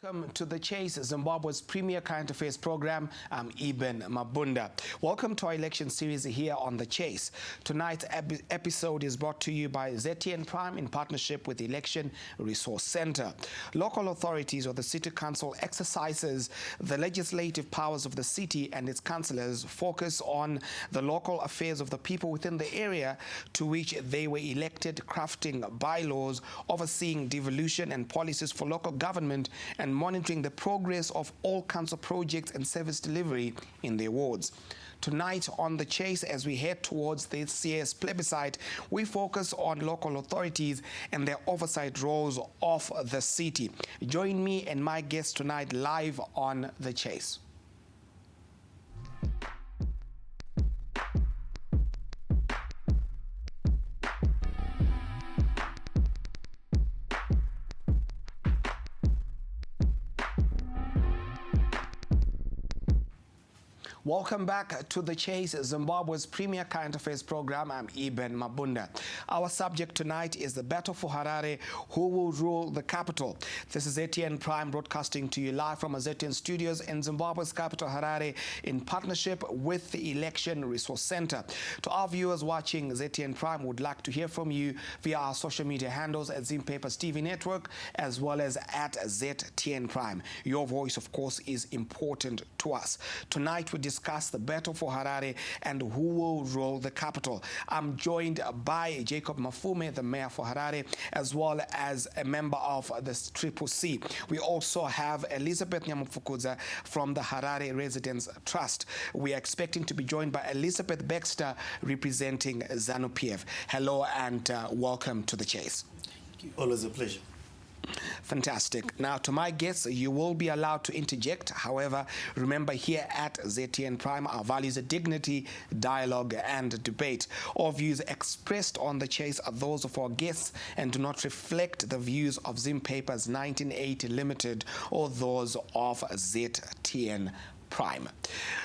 Welcome to The Chase, Zimbabwe's premier current affairs program. I'm Eben Mabunda. Welcome to our election series here on The Chase. Tonight's episode is brought to you by ZTN Prime in partnership with the Election Resource Center. Local authorities or the City Council exercises the legislative powers of the city, and its councillors focus on the local affairs of the people within the area to which they were elected, crafting bylaws, overseeing devolution and policies for local government, and monitoring the progress of all council projects and service delivery in their wards. Tonight on The Chase, as we head towards this year's plebiscite, we focus on local authorities and their oversight roles of the city. Join me and my guests tonight live on The Chase. Welcome back to The Chase, Zimbabwe's premier current affairs program. I'm Eben Mabunda. Our subject tonight is the battle for Harare. Who will rule the capital? This is ZTN Prime broadcasting to you live from our ZTN studios in Zimbabwe's capital, Harare, in partnership with the Election Resource Center. To our viewers watching ZTN Prime, would like to hear from you via our social media handles at Zimpapers TV Network as well as at ZTN Prime. Your voice, of course, is important to us. Tonight we discuss the battle for Harare and who will rule the capital. I'm joined by Jacob Mafume, the mayor for Harare, as well as a member of the Triple C. We also have Elizabeth Nyamufukudza from the Harare Residents Trust. We are expecting to be joined by Elizabeth Baxter representing ZANU-PF. Hello and welcome to The Chase. Thank you. Always a pleasure. Fantastic. Now, to my guests, you will be allowed to interject. However, remember, here at ZTN Prime, our values are dignity, dialogue, and debate. All views expressed on The Chase are those of our guests and do not reflect the views of Zimpapers 1980 Limited or those of ZTN Prime.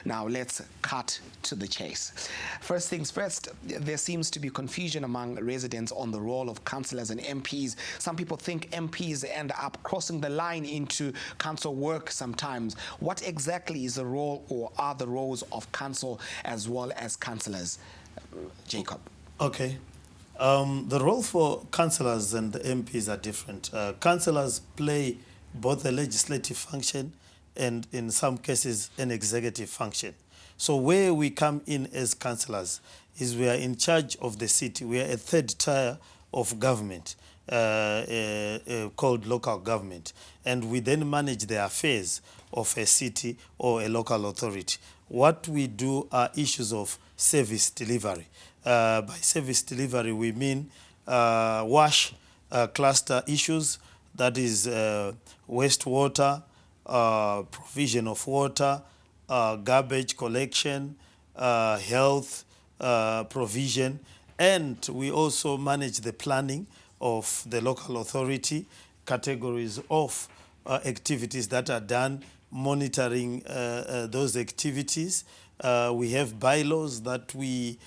Now let's cut to the chase. First things first, there seems to be confusion among residents on the role of councillors and MPs. Some people think MPs end up crossing the line into council work sometimes. What exactly is the role or are the roles of council as well as councillors? Jacob. Okay. The role for councillors and the MPs are different. Councillors play both a legislative function and in some cases an executive function. So where we come in as councillors is we are in charge of the city. We are a third tier of government called local government, and we then manage the affairs of a city or a local authority. What we do are issues of service delivery. By service delivery we mean wash cluster issues, that is wastewater, provision of water, garbage collection, health provision, and we also manage the planning of the local authority, categories of activities that are done, monitoring those activities. We have bylaws that we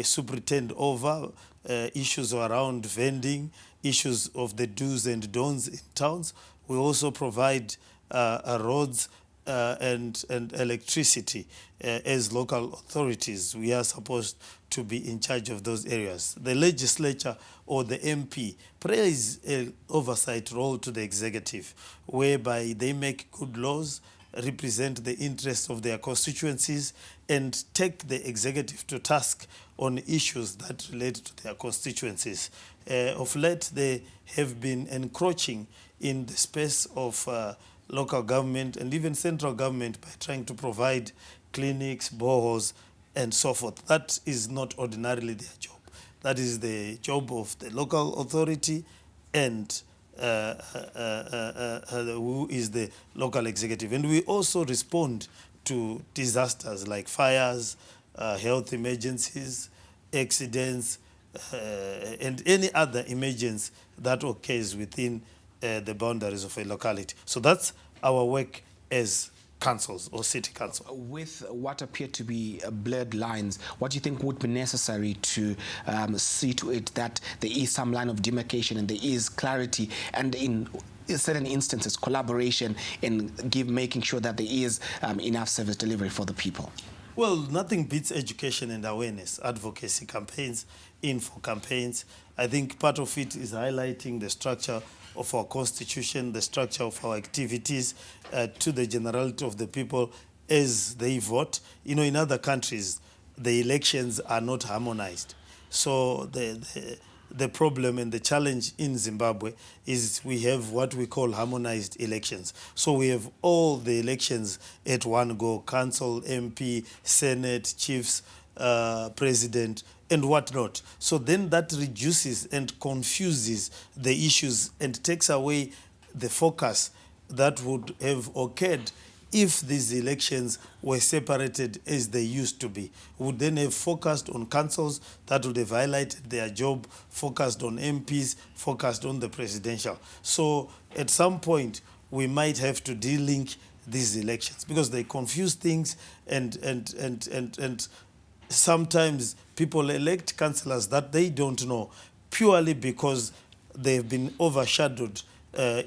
superintend over, issues around vending, issues of the do's and don'ts in towns. We also provide roads and electricity. As local authorities, we are supposed to be in charge of those areas. The legislature or the MP plays an oversight role to the executive, whereby they make good laws, represent the interests of their constituencies, and take the executive to task on issues that relate to their constituencies. Of late, they have been encroaching in the space of local government and even central government by trying to provide clinics, boreholes, and so forth. That is not ordinarily their job. That is the job of the local authority and who is the local executive. And we also respond to disasters like fires, health emergencies, accidents, and any other emergency that occurs within the boundaries of a locality. So that's our work as councils or city council. With what appear to be blurred lines, what do you think would be necessary to see to it that there is some line of demarcation and there is clarity, and in certain instances collaboration in making sure that there is enough service delivery for the people? Well, nothing beats education and awareness, advocacy campaigns, info campaigns. I think part of it is highlighting the structure of our constitution, the structure of our activities to the generality of the people as they vote. You know, in other countries, the elections are not harmonized. So the problem and the challenge in Zimbabwe is we have what we call harmonized elections. So we have all the elections at one go: council, MP, Senate, chiefs, president, and whatnot. So then that reduces and confuses the issues and takes away the focus that would have occurred if these elections were separated as they used to be. We would then have focused on councils that would have highlighted their job, focused on MPs, focused on the presidential. So at some point, we might have to de-link these elections because they confuse things, and sometimes people elect councillors that they don't know purely because they've been overshadowed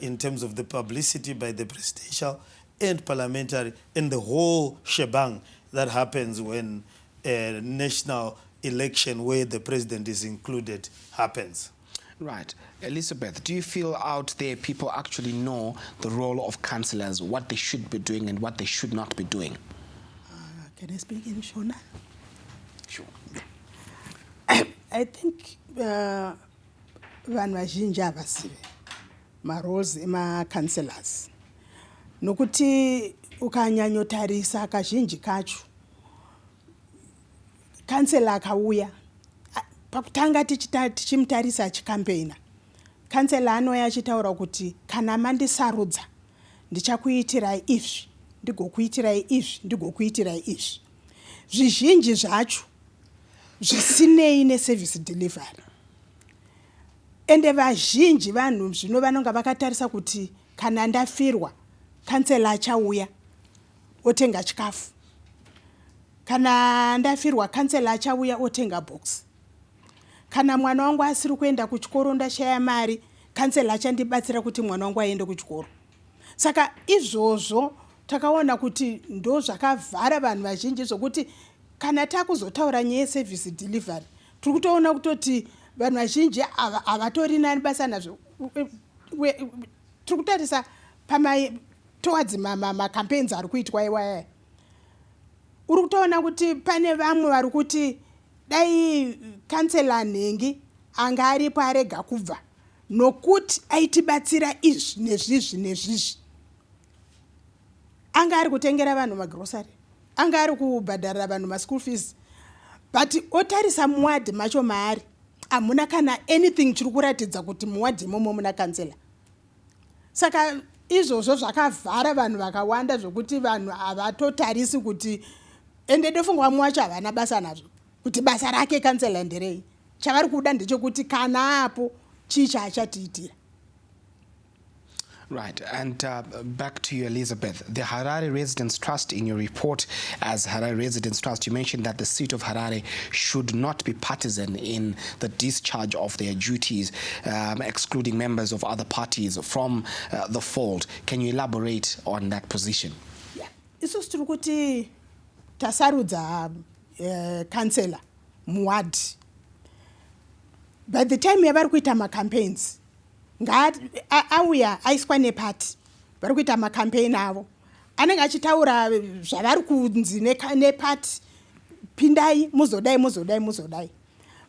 in terms of the publicity by the presidential and parliamentary and the whole shebang that happens when a national election where the president is included happens. Right. Elizabeth, do you feel out there people actually know the role of councillors, what they should be doing and what they should not be doing? Can I speak in Shona? Sure. I think vanhu vazhinji havasive maroles ema-councillors nokuti ukanyanyotarisa kazhinji kacho kansela akauya pakutanga tichimutarisa achikampeina, kansela anouya achitaura kuti kana mandisarudza ndichakuitirai izvi, ndigokuitirai izvi, ndigokuitirai izvi. Zvizhinji zvacho zvisinei neservice delivery. Ende vazhinji vanhu zvino vanonga vakatarisa kuti kana ndafirwa kansela achauya otenga chikafu, kana ndafirwa kansela achauya otenga box, kana mwana wangu asiri kuenda kuchikoro ndashaya mari kansela achandibatsira kuti mwana wangu aende kuchikoro. Saka izvozvo takaona kuti ndo zvakavhara vanhu vazhinji zvokuti kana takuzotaura nyaya yeservice delivery tiri kutoona kutoti vanhu vazhinji havatori nani basa nazvo. Tiri kutarisa towards macampaigns ari kuitwa iwaya, uri kutoona kuti pane vamwe vari kuti dai kansela nhengi anga aripo arega kubva nokuti aitibatsira izvi nezvizvi nezvizvi. Anga ari kutengera vanhu magrosari, anga ari kubhadharira vanhu maschool fees, but otarisa muwadhi macho maari hamuna kana anything chiri kuratidza kuti muwadhi imomo muna kansela. Saka izvozvo zvakavhara vanhu vakawanda zvokuti vanhu havatotarisi kuti, ende ndofungwa mwacho havana basa nazvo kuti basa rake kansela nderei. Chavari kuda ndechekuti kana apo chii chaachatiitira. Right, and back to you, Elizabeth. The Harare Residents Trust, in your report as Harare Residents Trust, you mentioned that the seat of Harare should not be partisan in the discharge of their duties, excluding members of other parties from the fold. Can you elaborate on that position? Yeah, isu tiri kuti tasarudza kansela muwadi. By the time yavari kuita macampaigns, auya aiswa nepati vari kuita macampaign avo, anenge achitaura zvavari kunzi nepati, pindai muzodai muzodai muzodai.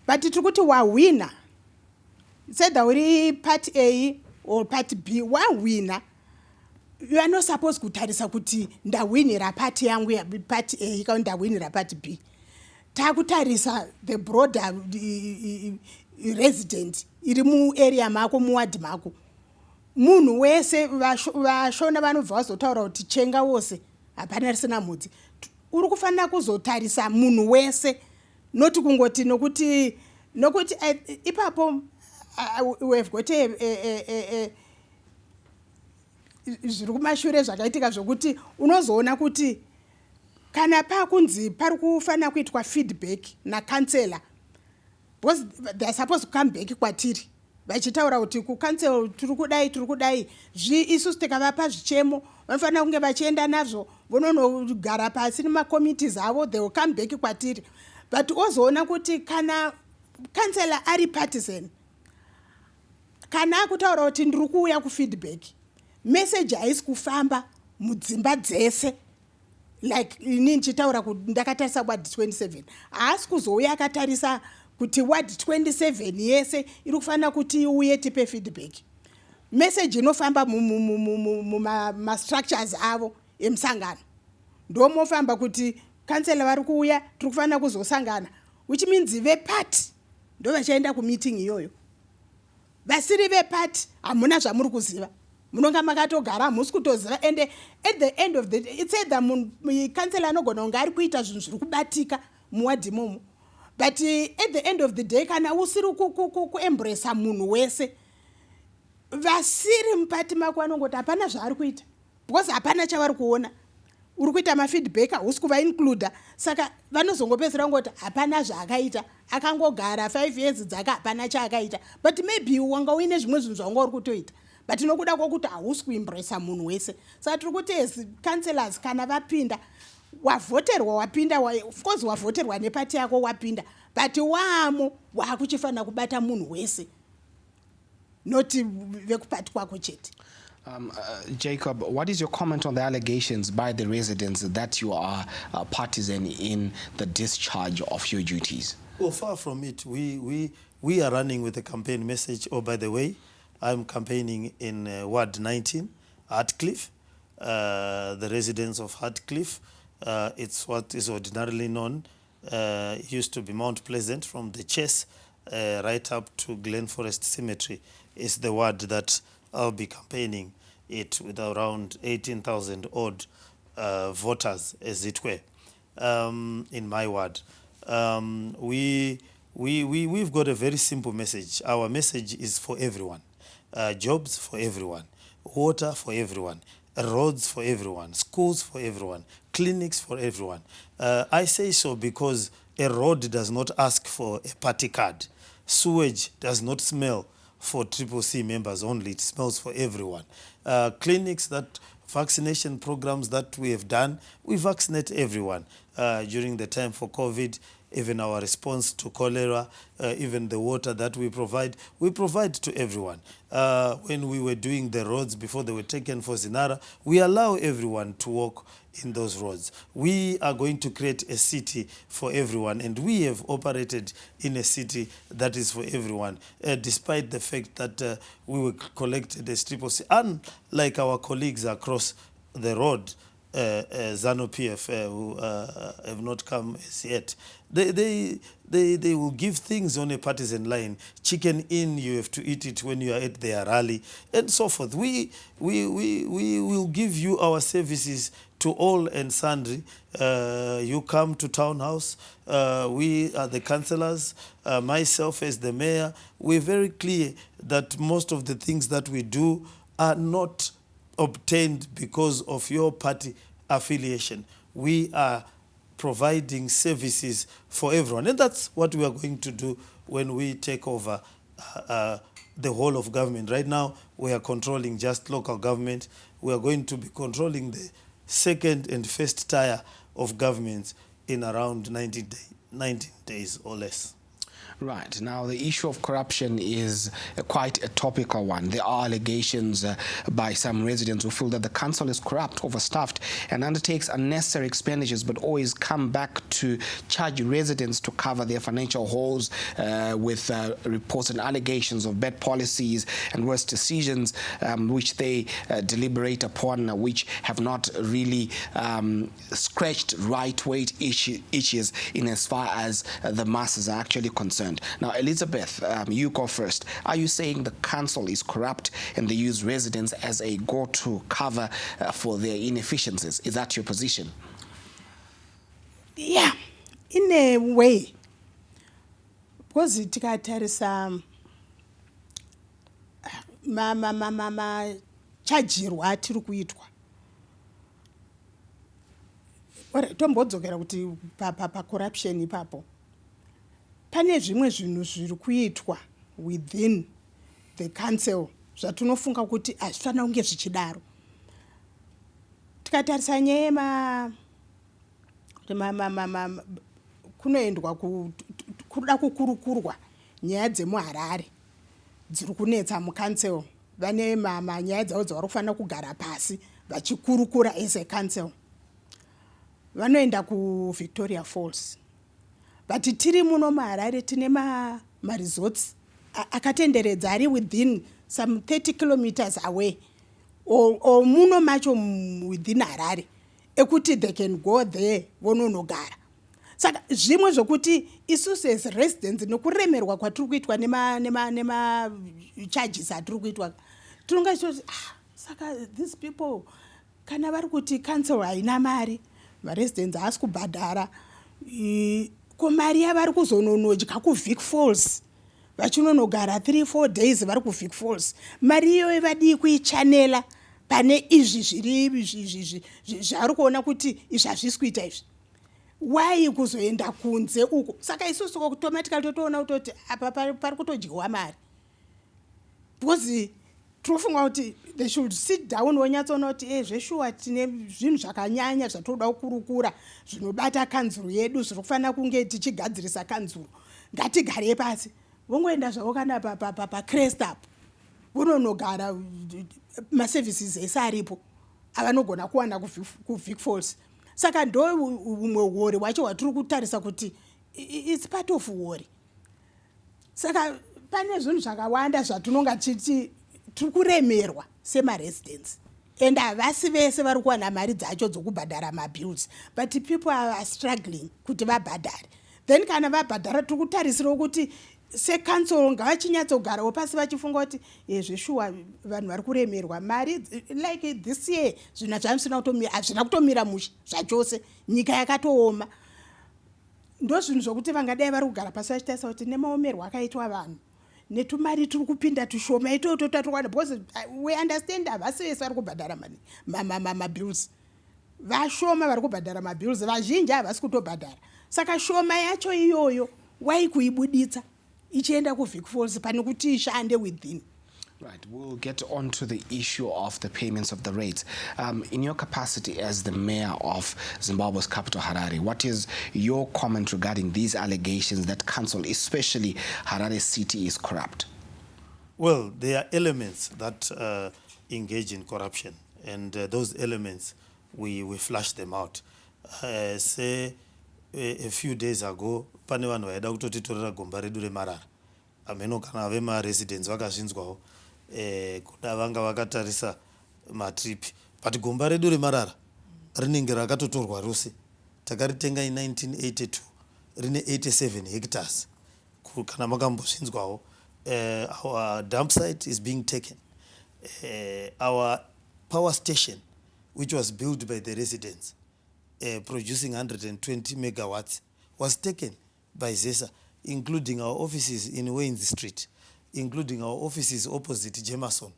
But tiri kuti wawina, sedha uri part A or part B, wawina you are not supposed kutarisa kuti ndawinira party yangu ya party A kana ndawinira party B. Takutarisa the broader resident iri mu area mako muwadi mako. Munhu wese vashona vanobva vazotaura kuti chenga wose hapana risina mudzi. Uri kufanira kuzotarisa munhu wese, noti kungoti nokuti ipapo we have got zviri kumashure zvakaitika zvokuti unozoona kuti kana pakunzi pari kufanira kuitwa feedback nakansela, because they're supposed to come back kwatiri vachitaura kuti kukansela tiri kudai isusu tikavapa zvichemo vanofanira kunge vachienda nazvo vononogara pasi nemakomitees avo, they will come back kwatiri. But ozoona kuti kana kansela ari partisan, kana akutaura kuti ndiri kuuya kufeedback, message haisi kufamba mudzimba dzese like ini nchitaura kuti ndakatarisa ward 27, haasi kuzouya akatarisa kuti ward 27 yese iri kufanira kuti iuye tipe feedback. Message inofamba muma-structures avo emusangano ndomofamba kuti kansela vari kuuya tiri kufanira kuzosangana, which means vepati ndo vachaenda kumeeting iyoyo. Vasiri vepati hamuna zvamuri kuziva, munonga makatogara hamusi kutoziva, and at the end of the day it's either kansela anogona kunge ari kuita zvinhu zviri kubatika muwadi imomo, but at the end of the day kana usiri kuembrace munhu wese, vasiri mupati mako vanongoti hapana zvaari kuita because hapana chavari kuona. Uri kuita mafeedback hausi kuvaincluda, saka vanozongopedzera ngoti hapana zvaakaita, akangogara 5 years dzaka hapana chaakaita, but maybe wanga uine zvimwe zvinhu zvanga uri kutoita, but nokuda kwokuti hausi kuembrace munhu wese. Saka tiri kuti as councillors kana vapinda wavhoterwa wapinda, of course wavhoterwa nepati yako wapinda, but waamo waakuchifanira kubata munhu wese, noti vekupati kwako chete. Jacob, what is your comment on the allegations by the residents that you are partisan in the discharge of your duties? Well, far from it. We are running with a campaign message. Oh, by the way, I'm campaigning in Ward 19, Hartcliffe, the residents of Hartcliffe. It's what is ordinarily known, used to be Mount Pleasant, from the Chase right up to Glen Forest Cemetery is the ward that I'll be campaigning it, with around 18,000 odd voters, as it were, in my ward. We've got a very simple message. Our message is for everyone. Jobs for everyone, water for everyone, roads for everyone, schools for everyone, clinics for everyone. I say so because a road does not ask for a party card. Sewage does not smell for CCC members only, it smells for everyone. Clinics, that vaccination programs that we have done, we vaccinate everyone. During the time for COVID, even our response to cholera, even the water that we provide to everyone. When we were doing the roads before they were taken for Zinara, we allow everyone to walk in those roads. We are going to create a city for everyone, and we have operated in a city that is for everyone, despite the fact that we were collected as CCC, unlike our colleagues across the road, ZANU-PF, who have not come as yet. They will give things on a partisan line. Chicken in, you have to eat it when you are at their rally, and so forth. We will give you our services to all and sundry. You come to Town House. We are the councillors. Myself as the mayor, we're very clear that most of the things that we do are not obtained because of your party affiliation. We are providing services for everyone, and that's what we are going to do when we take over the whole of government. Right now we are controlling just local government. We are going to be controlling the second and first tier of governments in around 19 days or less. Right. Now, the issue of corruption is quite a topical one. There are allegations by some residents who feel that the council is corrupt, overstaffed, and undertakes unnecessary expenditures, but always come back to charge residents to cover their financial holes with reports and allegations of bad policies and worse decisions which they deliberate upon, which have not really scratched right-weight issues in as far as the masses are actually concerned. Now, Elizabeth, you go first. Are you saying the council is corrupt and they use residents as a go-to cover for their inefficiencies? Is that your position? Yeah, in a way. Because tikatarisa chajerwa tiri kuitwa. Tombodzokera kuti corruption ipapo pane zvimwe zvinhu zviri kuitwa within the council zvatunofunga kuti hazvifanira kunge zvichidaro. Tikatarisa nyaya kunoendwa kuda kukurukurwa nyaya dzemuHarare dziri kunetsa mucouncil, vane nyaya dzavo dzavari kufanira kugara pasi vachikurukura as a council. Vanoenda kuVictoria Falls, but tiri muno muHarare tine resorts akatenderedza ari within some 30 kilometers away or muno macho within Harare ekuti they can go there vononogara. Saka zvimwe zvokuti isusu as residents nokuremerwa kwatiri kuitwa nema charges atiri kuitwa tinongachiti saka these people kana vari kuti council haina mari, residents haasi kubhadhara, ko mari yavari kuzononodya kuVic Falls vachinonogara 3-4 days vari kuVic Falls, mari iyoyo vadii kuichanela pane izvi zviri zvari kuona kuti izvi hazvisi kuita izvi. Why kuzoenda kunze uko? Saka isusu automatically totoona kuti apa pari kutodyiwa mari, because tinofunga kuti they should sit down vonyatsoona kuti zveshuwa tine zvinhu zvakanyanya zvatoda kukurukura zvinobata kanzuru yedu zviri kufanira kunge tichigadzirisa kanzuru, ngatigare pasi. Vongoenda zvavo kana crest up vononogara maservices ese aripo avanogona kuwana kuVic Falls. Saka ndo umwe worry wacho watiri kutarisa kuti it's part of worry. Saka pane zvinhu zvakawanda zvatinonga tiri kuremerwa semaresidents, and havasi vese vari kuwana mari dzacho dzokubhadhara mabills, but people are struggling kuti vabhadhare. Then kana vabhadhara tiri kutarisira kuti secouncil ngavachinyatsogarawo pasi vachifunga kuti zveshuwa vanhu vari kuremerwa mari, like this year zvinhu hazvina kutomira mushe zvachose, nyika yakatooma. Ndo zvinhu zvokuti vangadai vari kugara pasi vachitarisa kuti nemaomerwo akaitwa vanhu netumari turi kupinda tushoma itoto tatukwana, because we understand havasi vese vari kubhadhara mabills, vashoma vari kubhadhara mabills, vazhinji havasi kutobhadhara. Saka shoma yacho iyoyo wai kuibuditsa ichienda kuVic Falls pane kuti ishande within. Right, we'll get on to the issue of the payments of the rates. In your capacity as the mayor of Zimbabwe's capital, Harare, what is your comment regarding these allegations that council, especially Harare City, is corrupt? Well, there are elements that engage in corruption, and those elements, we flash them out. Say, a few days ago, pane vanhu vaida kutotitorera gomba redu reMarara. Ameno kana vema-residents vakazvinzwawo. Kuda vanga vakatarisa matripi, but gomba redu reMarara rinenge rakatotorwa rose. Takaritenga in 1982 rine 87 hectares. Kana makambozvinzwawo, our dump site is being taken. Our power station, which was built by the residents, producing 120 megawatts, was taken by ZESA, including our offices in Waynes Street, including our offices opposite Jameson.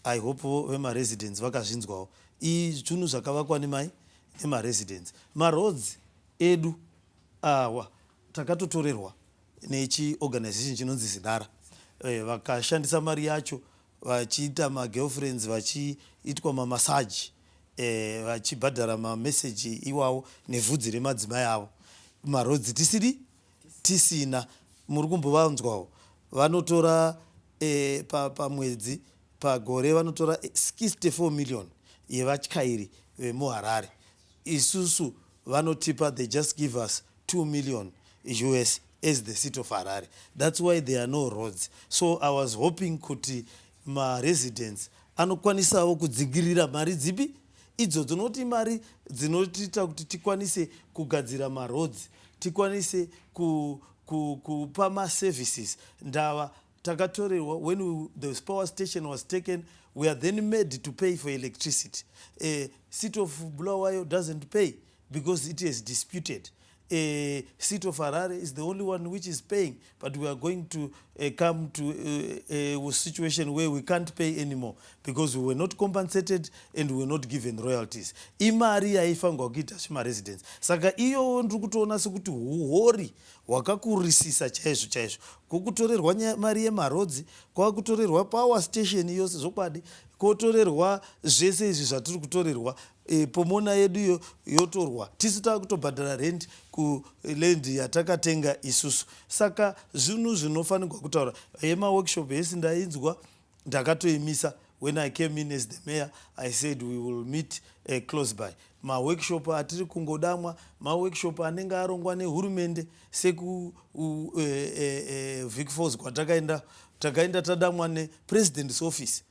I hope vema residents vakazvinzwawo. Zvinhu zvakavakwa nema residents. Roads edu awa takatotorerwa nechi organization chinonzi Zinara. Vakashandisa mari yacho vachiita girlfriends vachiitwa masaji, vachibhadhara message iwawo nevhudzi remadzimai avo. Roads tisina muri kumbovanzwawo. Vanotora pamwedzi pagore vanotora 64 million yevatyairi vemuHarare. Isusu vanotipa, they just give us 2 million US as the seat of Harare. That's why there are no roads. So I was hoping kuti residents anokwanisawo kudzingirira mari dzipi idzo dzinoti mari dzinotiita kuti tikwanise kugadzira roads, tikwanise kupa services. Ndava takatorerwa, when the power station was taken, we are then made to pay for electricity. City of Bulawayo doesn't pay because it is disputed. seat of Harare is the only one which is paying, but we are going to come to a situation where we can't pay anymore because we were not compensated and we were not given royalties. Imari yaifangwa kuita zvemaresidents. Saka iyo ndiri kutoona sekuti huhori hwakakurisisa chaizvo chaizvo. Kukutorerwa mari yemarodzi, kwakutorerwa power station yose zvokwadi, kotorerwa zvese izvi zvatiri kutorerwa. Pomona yedu yotorwa tisu takutobhadhara rent kuland yatakatenga isusu. Saka zvinhu zvinofanirwa kutaura. Workshop yesi ndainzwa ndakatoimisa. When I came in as the mayor, I said we will meet close by. Workshop atiri kungodamwa, workshop anenge arongwa nehurumende seku Vic Falls kwatakaenda tadamwa nepresident's office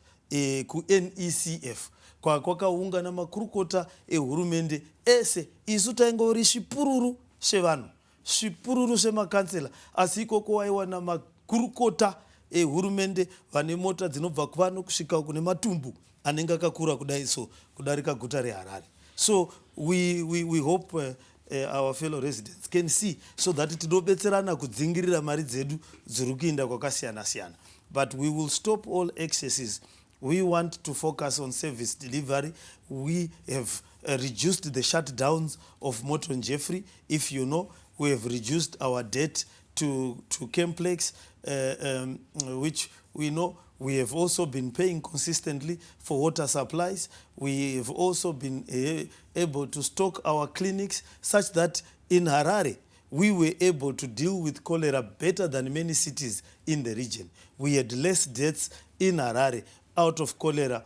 ku NECF. Kwakaungana makurukota ehurumende ese isu taingori zvipururu zvevanhu, zvipururu zvemakansela, asi ikoko waiwana makurukota ehurumende vane mota dzinobva kuvano kusvika kune matumbu anenge akakura kudai so kudarika guta reHarare. So we hope our fellow residents can see so that tinobetserana kudzingirira mari dzedu dziri kuinda kwakasiyana siyana. But we will stop all excesses. We want to focus on service delivery. We have reduced the shutdowns of Morton Jeffrey. If you know, we have reduced our debt to Complex, which we know. We have also been paying consistently for water supplies. We have also been able to stock our clinics such that in Harare, we were able to deal with cholera better than many cities in the region. We had less deaths in Harare out of cholera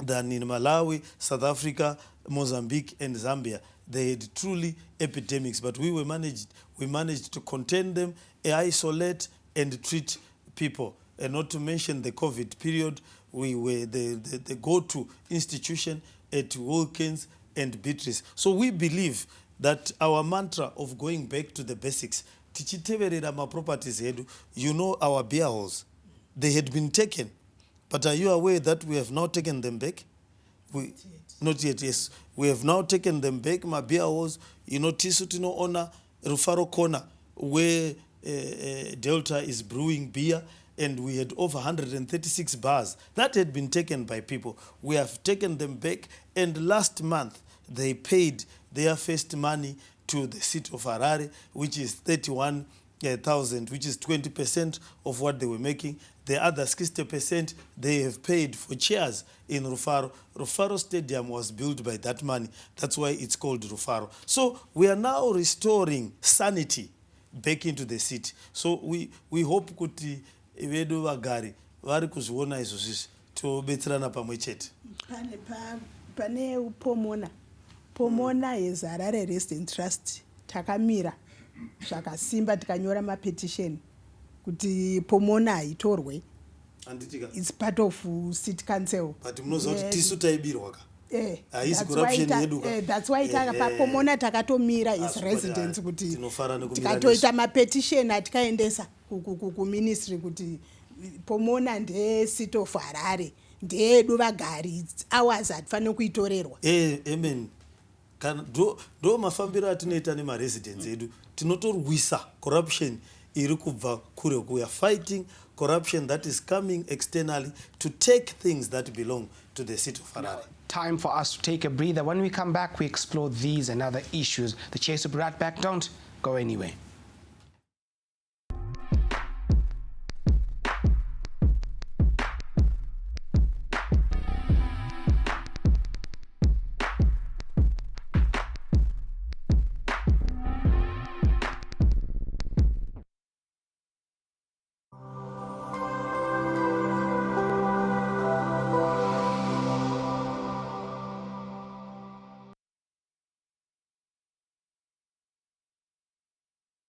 than in Malawi, South Africa, Mozambique, and Zambia. They had truly epidemics, but we managed to contain them, isolate, and treat people. And not to mention the COVID period, we were the go-to institution at Wilkins and Beatrice. So we believe that our mantra of going back to the basics, tichiteverera ma properties hedu, you know our beer halls, they had been taken. But are you aware that we have now taken them back? Not yet, yes. We have now taken them back. My beer halls, you know, Tisutino Ona, Rufaro Corner, where Delta is brewing beer, and we had over 136 bars. That had been taken by people. We have taken them back, and last month they paid their first money to the city of Harare, which is 31,000, which is 20% of what they were making. The other 60% they have paid for chairs in Rufaro. Rufaro Stadium was built by that money. That's why it's called Rufaro. So we are now restoring sanity back into the city. So we hope kuti vedu vagari vari kuzviona izvozvizvi tobetserana pamwe chete. Pane Pomona is Harare Resident Trust takamira zvakasimba tikanyora mapetition kuti Pomona itorwe. It's part of city council. But munoziva kuti tisu taibirwa ka. That's corruption yedu. That's why Pomona takatomira is residents kuti tikatoita mapetition atikaendesa ku ministry kuti Pomona nde city of Harare ndedu vagari hours atifanira kuitorerwa. Amen. Do mafambiro atinoita nemaresidents edu tinotorwisa corruption iri kubva kure. We are fighting corruption that is coming externally to take things that belong to the city of Harare. Time for us to take a breather. When we come back, we explore these and other issues. The Chase will be right back. Don't go anywhere.